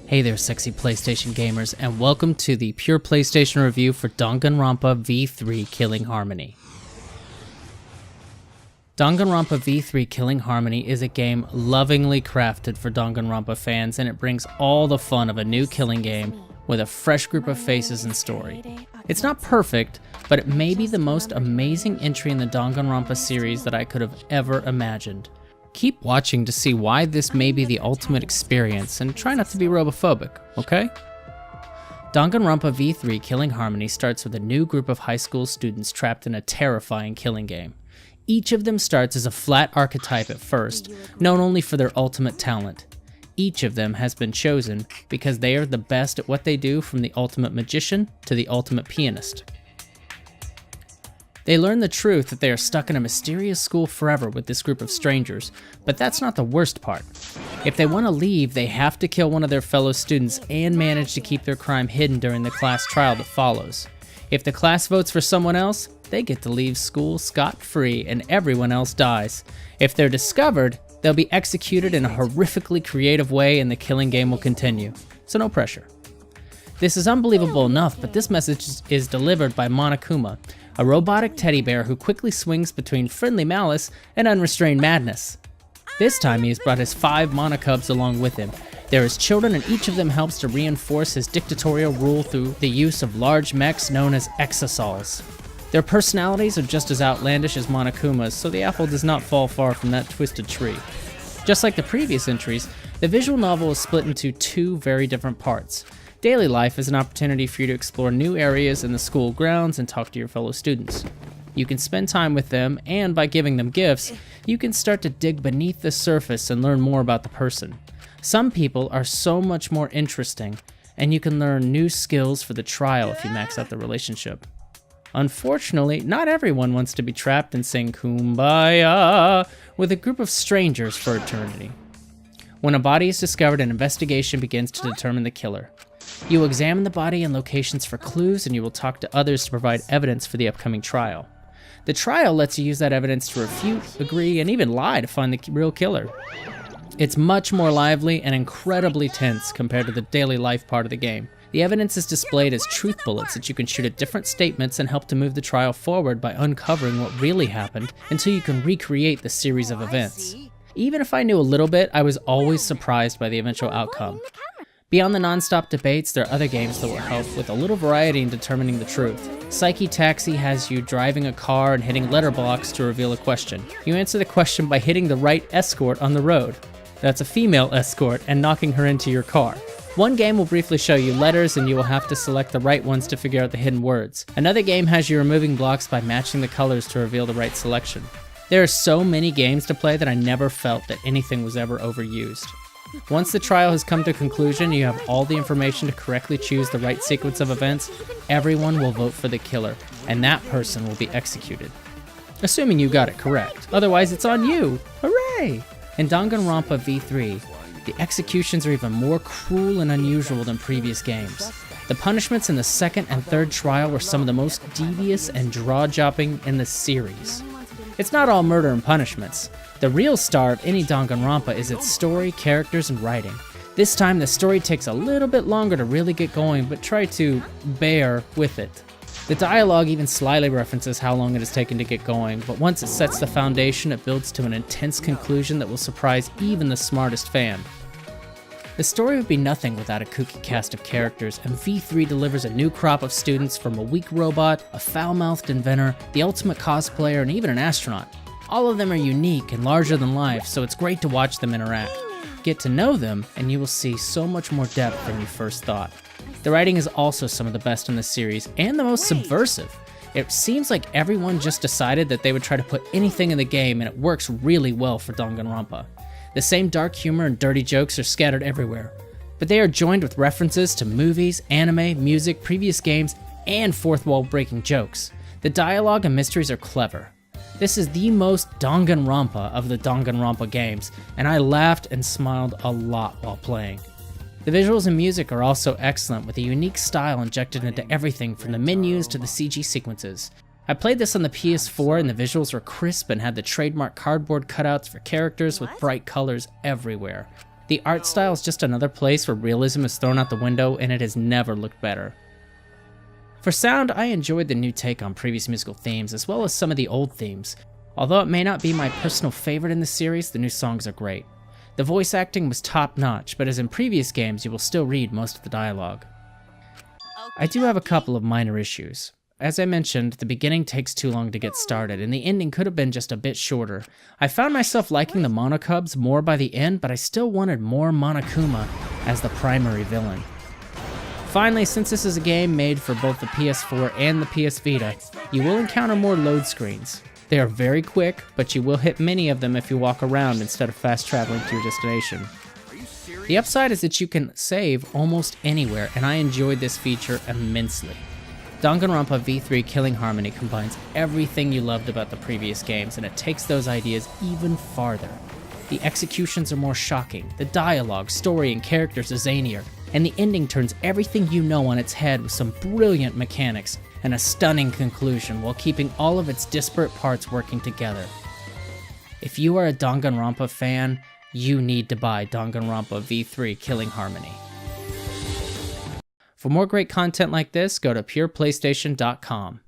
Hey there, sexy PlayStation gamers, and welcome to the pure PlayStation review for Danganronpa V3 Killing Harmony. Danganronpa V3 Killing Harmony is a game lovingly crafted for Danganronpa fans, and it brings all the fun of a new killing game with a fresh group of faces and story. It's not perfect, but it may be the most amazing entry in the Danganronpa series that I could have ever imagined. Keep watching to see why this may be the ultimate experience, and try not to be robophobic, okay? Danganronpa V3 Killing Harmony starts with a new group of high school students trapped in a terrifying killing game. Each of them starts as a flat archetype at first, known only for their ultimate talent. Each of them has been chosen because they are the best at what they do, from the ultimate magician to the ultimate pianist. They learn the truth that they are stuck in a mysterious school forever with this group of strangers, but that's not the worst part. If they want to leave, they have to kill one of their fellow students and manage to keep their crime hidden during the class trial that follows. If the class votes for someone else, they get to leave school scot-free and everyone else dies. If they're discovered, they'll be executed in a horrifically creative way and the killing game will continue. So no pressure. This is unbelievable enough, but this message is delivered by Monokuma, a robotic teddy bear who quickly swings between friendly malice and unrestrained madness. This time he has brought his 5 Monokubs along with him. They're his children, and each of them helps to reinforce his dictatorial rule through the use of large mechs known as exosols. Their personalities are just as outlandish as Monokuma's, so the apple does not fall far from that twisted tree. Just like the previous entries, the visual novel is split into 2 very different parts. Daily life is an opportunity for you to explore new areas in the school grounds and talk to your fellow students. You can spend time with them, and by giving them gifts, you can start to dig beneath the surface and learn more about the person. Some people are so much more interesting, and you can learn new skills for the trial if you max out the relationship. Unfortunately, not everyone wants to be trapped and sing Kumbaya with a group of strangers for eternity. When a body is discovered, an investigation begins to determine the killer. You will examine the body and locations for clues, and you will talk to others to provide evidence for the upcoming trial. The trial lets you use that evidence to refute, agree, and even lie to find the real killer. It's much more lively and incredibly tense compared to the daily life part of the game. The evidence is displayed as truth bullets that you can shoot at different statements and help to move the trial forward by uncovering what really happened until you can recreate the series of events. Even if I knew a little bit, I was always surprised by the eventual outcome. Beyond the non-stop debates, there are other games that will help with a little variety in determining the truth. Psyche Taxi has you driving a car and hitting letter blocks to reveal a question. You answer the question by hitting the right escort on the road. That's a female escort, and knocking her into your car. One game will briefly show you letters, and you will have to select the right ones to figure out the hidden words. Another game has you removing blocks by matching the colors to reveal the right selection. There are so many games to play that I never felt that anything was ever overused. Once the trial has come to conclusion, you have all the information to correctly choose the right sequence of events. Everyone will vote for the killer, and that person will be executed. Assuming you got it correct. Otherwise, it's on you. Hooray! In Danganronpa V3, the executions are even more cruel and unusual than previous games. The punishments in the second and third trial were some of the most devious and jaw-dropping in the series. It's not all murder and punishments. The real star of any Danganronpa is its story, characters, and writing. This time the story takes a little bit longer to really get going, but try to bear with it. The dialogue even slyly references how long it has taken to get going, but once it sets the foundation, it builds to an intense conclusion that will surprise even the smartest fan. The story would be nothing without a kooky cast of characters, and V3 delivers a new crop of students, from a weak robot, a foul-mouthed inventor, the ultimate cosplayer, and even an astronaut. All of them are unique and larger than life, so it's great to watch them interact. Get to know them, and you will see so much more depth than you first thought. The writing is also some of the best in the series, and the most subversive. It seems like everyone just decided that they would try to put anything in the game, and it works really well for Danganronpa. The same dark humor and dirty jokes are scattered everywhere, but they are joined with references to movies, anime, music, previous games, and fourth wall breaking jokes. The dialogue and mysteries are clever. This is the most Danganronpa of the Danganronpa games, and I laughed and smiled a lot while playing. The visuals and music are also excellent, with a unique style injected into everything from the menus to the CG sequences. I played this on the PS4, and the visuals were crisp and had the trademark cardboard cutouts for characters with bright colors everywhere. The art style is just another place where realism is thrown out the window, and it has never looked better. For sound, I enjoyed the new take on previous musical themes, as well as some of the old themes. Although it may not be my personal favorite in the series, the new songs are great. The voice acting was top-notch, but as in previous games, you will still read most of the dialogue. I do have a couple of minor issues. As I mentioned, the beginning takes too long to get started, and the ending could have been just a bit shorter. I found myself liking the Monokubs more by the end, but I still wanted more Monokuma as the primary villain. Finally, since this is a game made for both the PS4 and the PS Vita, you will encounter more load screens. They are very quick, but you will hit many of them if you walk around instead of fast traveling to your destination. The upside is that you can save almost anywhere, and I enjoyed this feature immensely. Danganronpa V3 Killing Harmony combines everything you loved about the previous games, and it takes those ideas even farther. The executions are more shocking, the dialogue, story, and characters are zanier, and the ending turns everything you know on its head with some brilliant mechanics and a stunning conclusion while keeping all of its disparate parts working together. If you are a Danganronpa fan, you need to buy Danganronpa V3 Killing Harmony. For more great content like this, go to pureplaystation.com.